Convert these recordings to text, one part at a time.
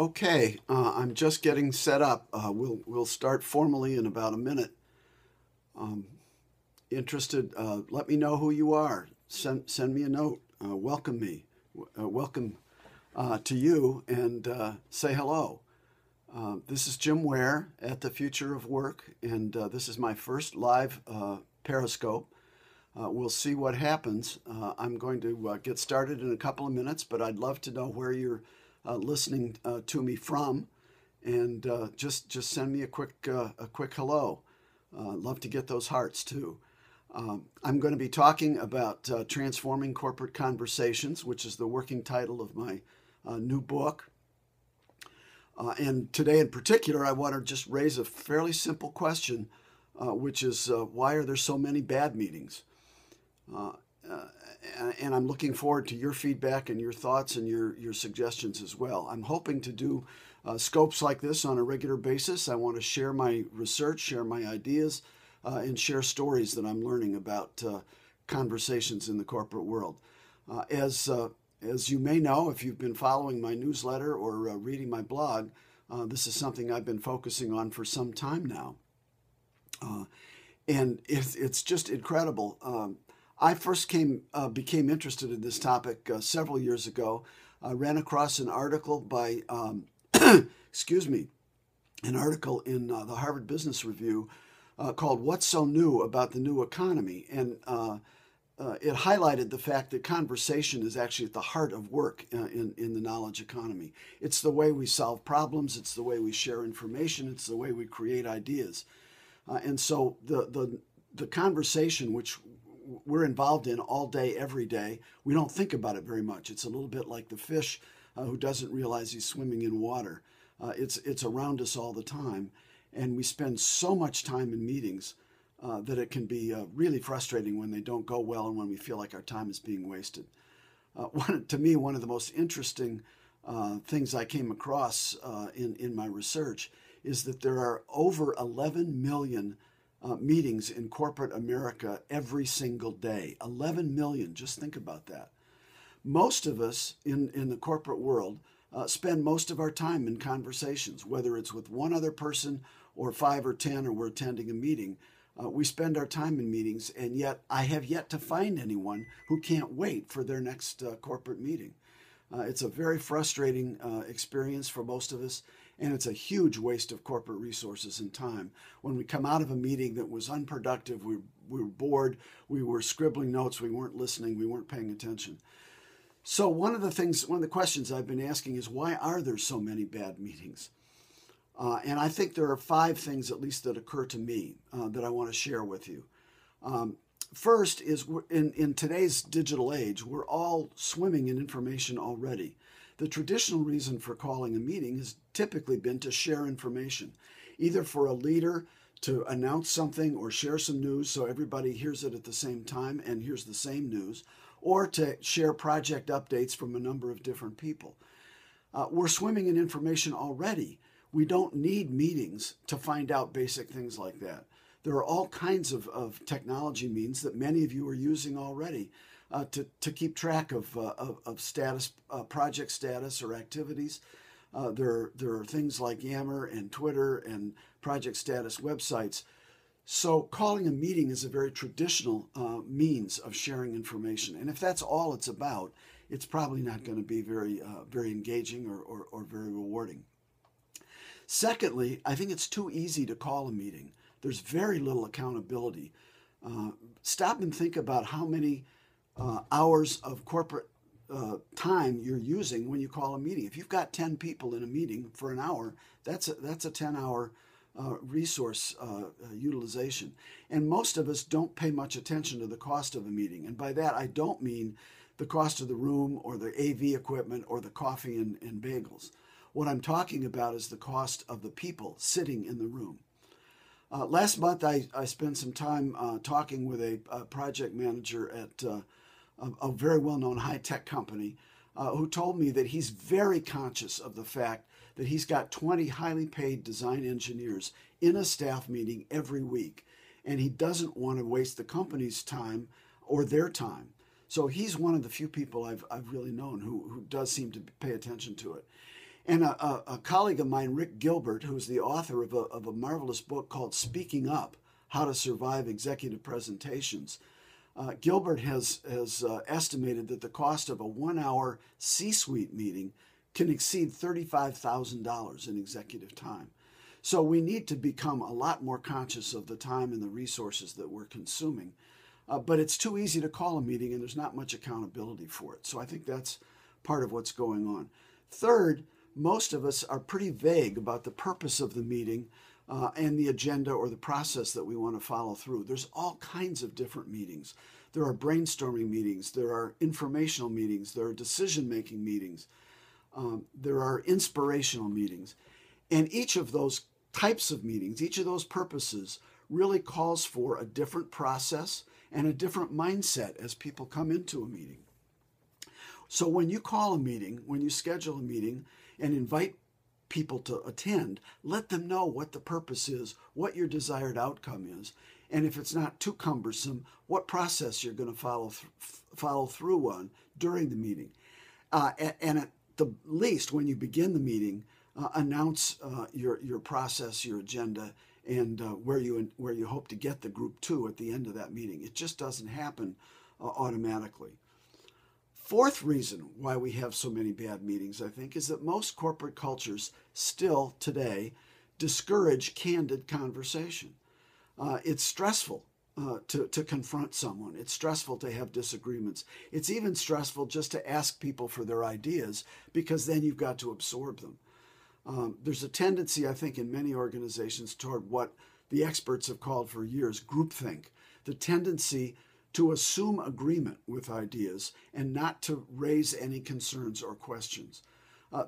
Okay, I'm just getting set up. We'll start formally in about a minute. Um, Interested? Let me know who you are. Send me a note. Welcome me. Welcome to you, and say hello. This is Jim Ware at the Future of Work, and this is my first live Periscope. We'll see what happens. I'm going to get started in a couple of minutes, but I'd love to know where you're listening to me from, and just send me a quick hello. Love to get those hearts too. I'm going to be talking about transforming corporate conversations, which is the working title of my new book. And today in particular, I want to just raise a fairly simple question, which is why are there so many bad meetings? Uh, and I'm looking forward to your feedback and your thoughts and your suggestions as well. I'm hoping to do scopes like this on a regular basis. I want to share my research, share my ideas, and share stories that I'm learning about conversations in the corporate world. As you may know, if you've been following my newsletter or reading my blog, this is something I've been focusing on for some time now. And it's just incredible. I first became interested in this topic several years ago. I ran across an article by, excuse me, an article in the Harvard Business Review called "What's So New About the New Economy?" And it highlighted the fact that conversation is actually at the heart of work in the knowledge economy. It's the way we solve problems. It's the way we share information. It's the way we create ideas. And so the conversation, which we're involved in all day, every day, we don't think about it very much. It's a little bit like the fish who doesn't realize he's swimming in water. It's around us all the time, and we spend so much time in meetings that it can be really frustrating when they don't go well and when we feel like our time is being wasted. To me, one of the most interesting things I came across in my research is that there are over 11 million meetings in corporate America every single day. 11 million, just think about that. Most of us in the corporate world spend most of our time in conversations, whether it's with one other person or 5 or 10, or we're attending a meeting. We spend our time in meetings, and yet I have yet to find anyone who can't wait for their next corporate meeting. It's a very frustrating experience for most of us, and it's a huge waste of corporate resources and time. When we come out of a meeting that was unproductive, we were bored, we were scribbling notes, we weren't listening, we weren't paying attention. So one of the questions I've been asking is, why are there so many bad meetings? And I think there are 5 things at least that occur to me that I want to share with you. First is, in today's digital age, we're all swimming in information already. The traditional reason for calling a meeting has typically been to share information, either for a leader to announce something or share some news so everybody hears it at the same time and hears the same news, or to share project updates from a number of different people. We're swimming in information already. We don't need meetings to find out basic things like that. There are all kinds of technology means that many of you are using already to keep track of status, project status or activities. There are things like Yammer and Twitter and project status websites. So calling a meeting is a very traditional means of sharing information. And if that's all it's about, it's probably not going to be very engaging or very rewarding. Secondly, I think it's too easy to call a meeting. There's very little accountability. Stop and think about how many hours of corporate time you're using when you call a meeting. If you've got 10 people in a meeting for an hour, that's a 10-hour resource utilization. And most of us don't pay much attention to the cost of a meeting. And by that, I don't mean the cost of the room or the AV equipment or the coffee and bagels. What I'm talking about is the cost of the people sitting in the room. Last month, I spent some time talking with a project manager at a very well-known high-tech company who told me that he's very conscious of the fact that he's got 20 highly paid design engineers in a staff meeting every week, and he doesn't want to waste the company's time or their time. So he's one of the few people I've really known who does seem to pay attention to it. And a colleague of mine, Rick Gilbert, who's the author of a marvelous book called Speaking Up, How to Survive Executive Presentations, Gilbert has estimated that the cost of a 1-hour C-suite meeting can exceed $35,000 in executive time. So we need to become a lot more conscious of the time and the resources that we're consuming. But it's too easy to call a meeting and there's not much accountability for it. So I think that's part of what's going on. Third, most of us are pretty vague about the purpose of the meeting and the agenda or the process that we want to follow through. There's all kinds of different meetings. There are brainstorming meetings, there are informational meetings, there are decision-making meetings, there are inspirational meetings. And each of those types of meetings, each of those purposes really calls for a different process and a different mindset as people come into a meeting. So when you call a meeting, when you schedule a meeting and invite people to attend, let them know what the purpose is, what your desired outcome is, and if it's not too cumbersome, what process you're going to follow through on during the meeting. And at the least, when you begin the meeting, announce your process, your agenda, and where you hope to get the group to at the end of that meeting. It just doesn't happen automatically. Fourth reason why we have so many bad meetings, I think, is that most corporate cultures still today discourage candid conversation. It's stressful to confront someone. It's stressful to have disagreements. It's even stressful just to ask people for their ideas because then you've got to absorb them. There's a tendency, I think, in many organizations toward what the experts have called for years groupthink, the tendency to assume agreement with ideas and not to raise any concerns or questions.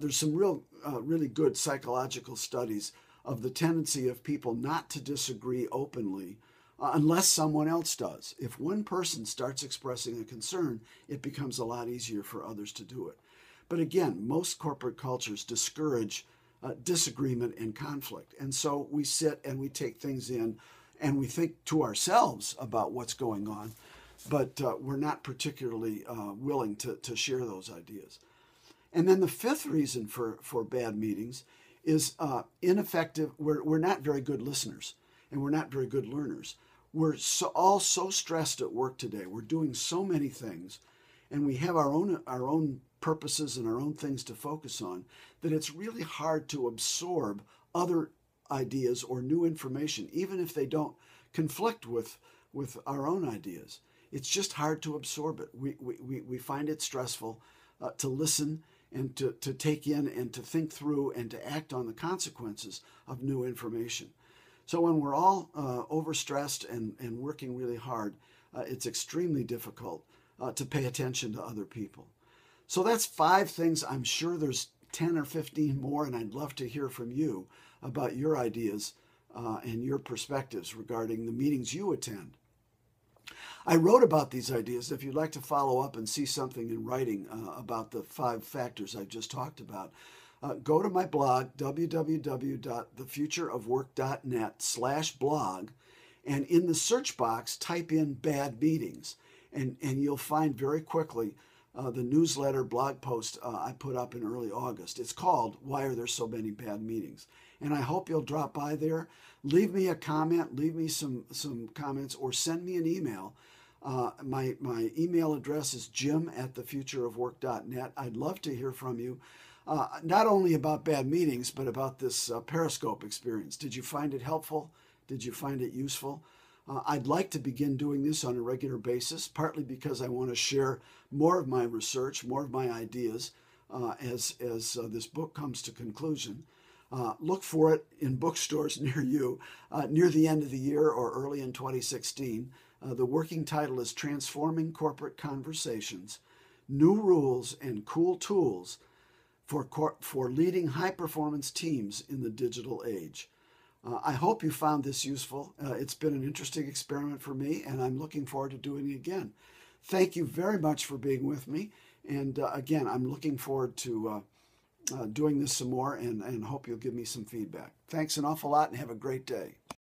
There's some really good psychological studies of the tendency of people not to disagree openly unless someone else does. If one person starts expressing a concern, it becomes a lot easier for others to do it. But again, most corporate cultures discourage disagreement and conflict. And so we sit and we take things in and we think to ourselves about what's going on, but we're not particularly willing to share those ideas. And then the fifth reason for bad meetings is ineffective. We're not very good listeners and we're not very good learners. We're all so stressed at work today. We're doing so many things and we have our own purposes and our own things to focus on that it's really hard to absorb other ideas or new information, even if they don't conflict with our own ideas. It's just hard to absorb it. We find it stressful to listen and to take in and to think through and to act on the consequences of new information. So when we're all overstressed and working really hard, it's extremely difficult to pay attention to other people. So that's 5 things. I'm sure there's 10 or 15 more, and I'd love to hear from you about your ideas and your perspectives regarding the meetings you attend. I wrote about these ideas. If you'd like to follow up and see something in writing about the 5 factors I just talked about, go to my blog, www.thefutureofwork.net/blog, and in the search box, type in bad meetings, and you'll find very quickly the newsletter blog post I put up in early August. It's called Why Are There So Many Bad Meetings? And I hope you'll drop by there. Leave me a comment, leave me some comments, or send me an email. My email address is jim@thefutureofwork.net. I'd love to hear from you, not only about bad meetings, but about this Periscope experience. Did you find it helpful? Did you find it useful? I'd like to begin doing this on a regular basis, partly because I want to share more of my research, more of my ideas as this book comes to conclusion. Look for it in bookstores near you near the end of the year or early in 2016. The working title is Transforming Corporate Conversations, New Rules and Cool Tools for Leading High-Performance Teams in the Digital Age. I hope you found this useful. It's been an interesting experiment for me, and I'm looking forward to doing it again. Thank you very much for being with me. And again, I'm looking forward to doing this some more and hope you'll give me some feedback. Thanks an awful lot and have a great day.